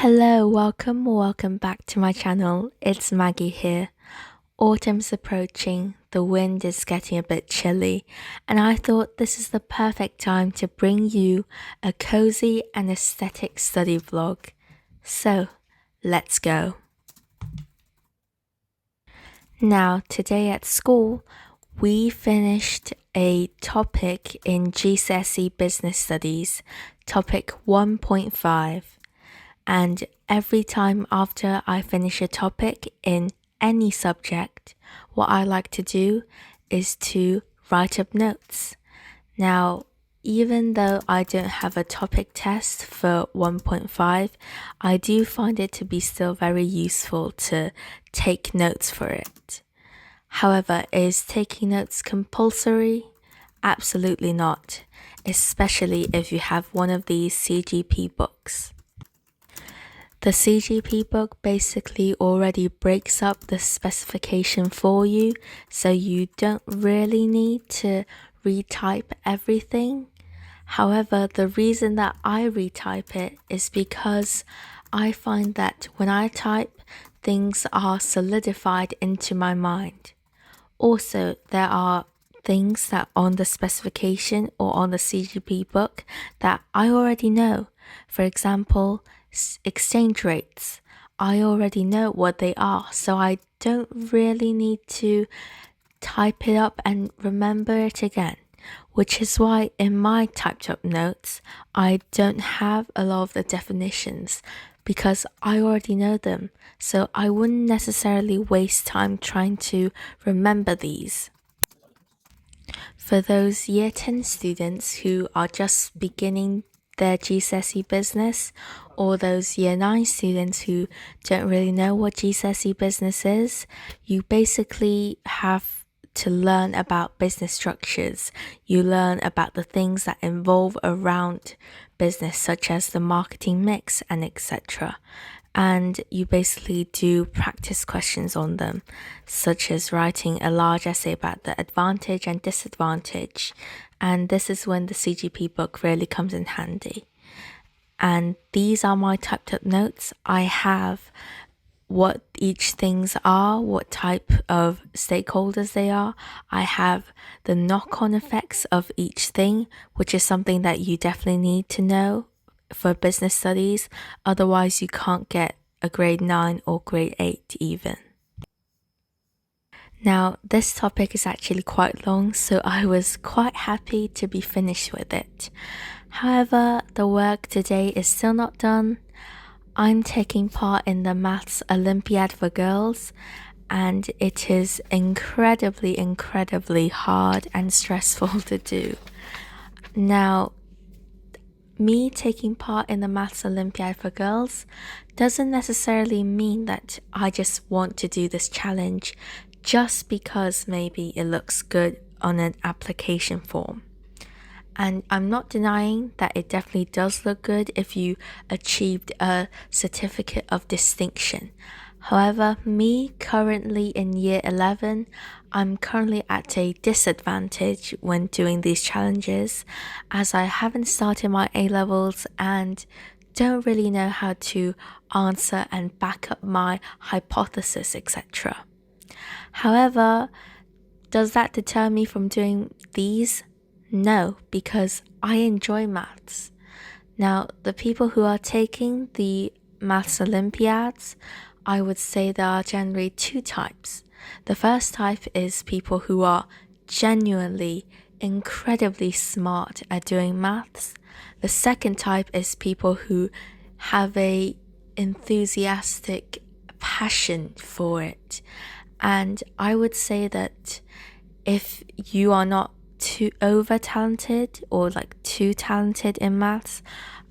Hello, welcome back to my channel. It's Maggie here. Autumn's approaching, the wind is getting a bit chilly, and I thought this is the perfect time to bring you a cozy and aesthetic study vlog. So, let's go. Now, today at school, we finished a topic in GCSE Business Studies, topic 1.5. And every time after I finish a topic in any subject, what I like to do is to write up notes. Now, even though I don't have a topic test for 1.5, I do find it to be still very useful to take notes for it. However, is taking notes compulsory? Absolutely not, especially if you have one of these CGP books. The CGP book basically already breaks up the specification for you, so you don't really need to retype everything. However, the reason that I retype it is because I find that when I type, things are solidified into my mind. Also, there are things that on the specification or on the CGP book that I already know. For example, exchange rates. I already know what they are, so I don't really need to type it up and remember it again, which is why in my typed up notes, I don't have a lot of the definitions because I already know them, so I wouldn't necessarily waste time trying to remember these. For those Year 10 students who are just beginning their GCSE business, or those Year 9 students who don't really know what GCSE business is, you basically have to learn about business structures. You learn about the things that involve around business, such as the marketing mix and etc. And you basically do practice questions on them, such as writing a large essay about the advantage and disadvantage. And this is when the CGP book really comes in handy. And these are my typed up notes. I have what each things are, what type of stakeholders they are. I have the knock-on effects of each thing, which is something that you definitely need to know for business studies. Otherwise, you can't get a grade 9 or grade 8 even. Now, this topic is actually quite long, so I was quite happy to be finished with it. However, the work today is still not done. I'm taking part in the Maths Olympiad for girls, and it is incredibly hard and stressful to do. Now, me taking part in the Maths Olympiad for girls doesn't necessarily mean that I just want to do this challenge just because maybe it looks good on an application form. And I'm not denying that it definitely does look good if you achieved a certificate of distinction. However, me currently in year 11, I'm currently at a disadvantage when doing these challenges as I haven't started my A-levels and don't really know how to answer and back up my hypothesis, etc. However, does that deter me from doing these? No, because I enjoy maths. Now, the people who are taking the Maths Olympiads, I would say there are generally two types. The first type is people who are genuinely incredibly smart at doing maths. The second type is people who have a enthusiastic passion for it. And I would say that if you are not too over talented or like too talented in maths,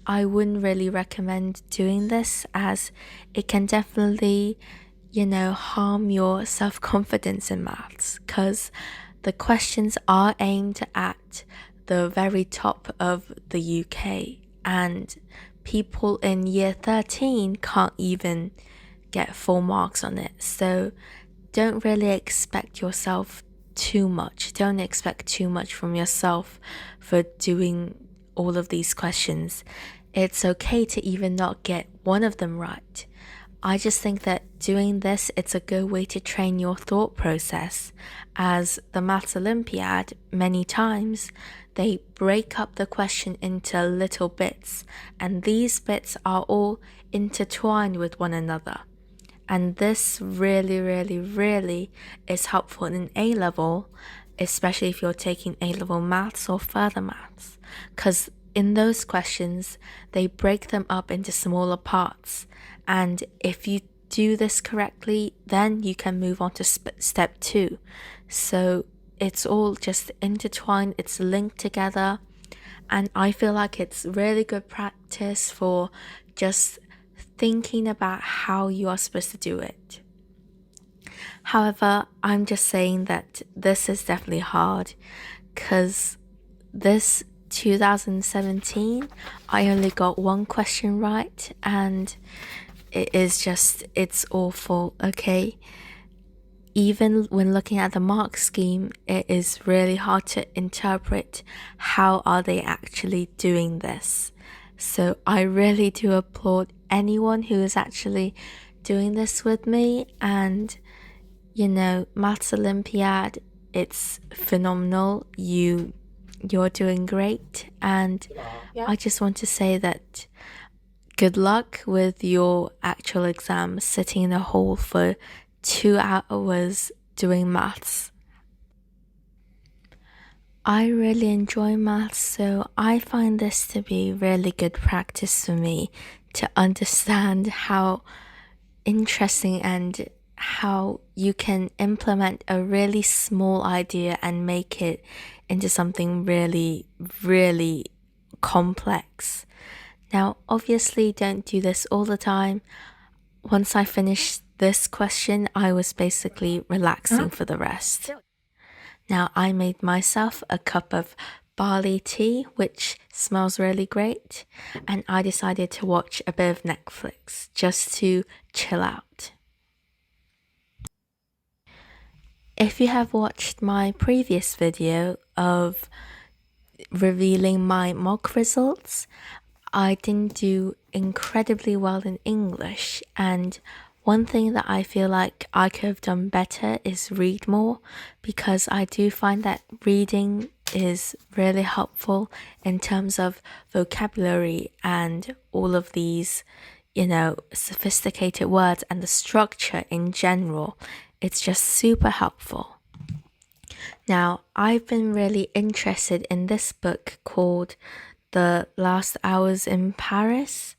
I wouldn't really recommend doing this as it can definitely, harm your self-confidence in maths because the questions are aimed at the very top of the UK and people in year 13 can't even get full marks on it. So don't really expect yourself too much. Don't expect too much from yourself for doing all of these questions. it's okay to even not get one of them right. I just think that doing this, it's a good way to train your thought process, as the Maths Olympiad, many times, they break up the question into little bits, and these bits are all intertwined with one another. And this really, really, really is helpful in A level, especially if you're taking A level maths or further maths, because in those questions, they break them up into smaller parts. And if you do this correctly, then you can move on to step 2. So it's all just intertwined, it's linked together. And I feel like it's really good practice for just thinking about how you are supposed to do it. However, I'm just saying that this is definitely hard, because this 2017, I only got one question right, and it's awful, okay? Even when looking at the mark scheme, it is really hard to interpret how are they actually doing this. So I really do applaud anyone who is actually doing this with me. And, Maths Olympiad, it's phenomenal. You're doing great. And I just want to say that good luck with your actual exam, sitting in a hall for 2 hours doing maths. I really enjoy maths, so I find this to be really good practice for me to understand how interesting and how you can implement a really small idea and make it into something really, really complex. Now, obviously, don't do this all the time. Once I finished this question, I was basically relaxing for the rest. Now, I made myself a cup of barley tea, which smells really great, and I decided to watch a bit of Netflix just to chill out. If you have watched my previous video of revealing my mock results, I didn't do incredibly well in English, and one thing that I feel like I could have done better is read more, because I do find that reading is really helpful in terms of vocabulary and all of these, sophisticated words and the structure in general. It's just super helpful. Now, I've been really interested in this book called The Last Hours in Paris,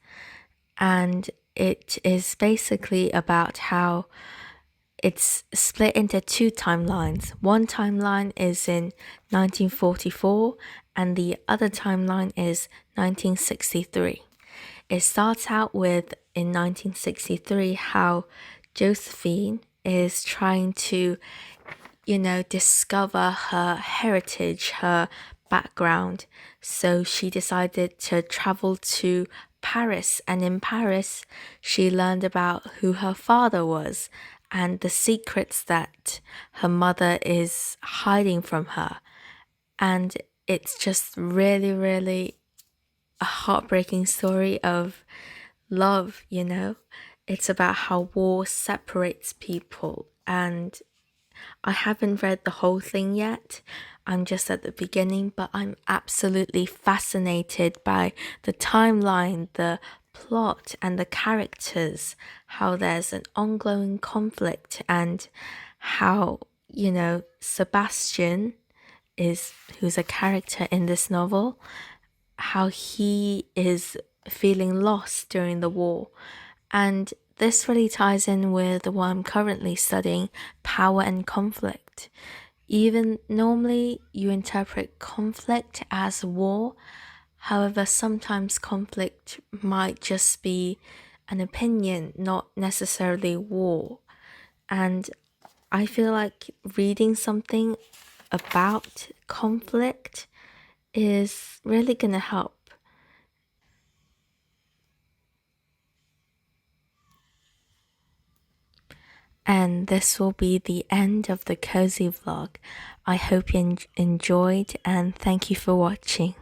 and it is basically about how it's split into 2 timelines. One timeline is in 1944 and the other timeline is 1963. It starts out with, in 1963, how Josephine is trying to, discover her heritage, her background. So she decided to travel to Paris, and in Paris, she learned about who her father was and the secrets that her mother is hiding from her. And it's just really, really a heartbreaking story of love, It's about how war separates people, and I haven't read the whole thing yet. I'm just at the beginning, but I'm absolutely fascinated by the timeline, the plot, and the characters, how there's an ongoing conflict, and how, Sebastian who's a character in this novel, how he is feeling lost during the war. And this really ties in with what I'm currently studying, power and conflict. Even normally you interpret conflict as war. However, sometimes conflict might just be an opinion, not necessarily war. And I feel like reading something about conflict is really gonna help. And this will be the end of the cozy vlog. I hope you enjoyed, and thank you for watching.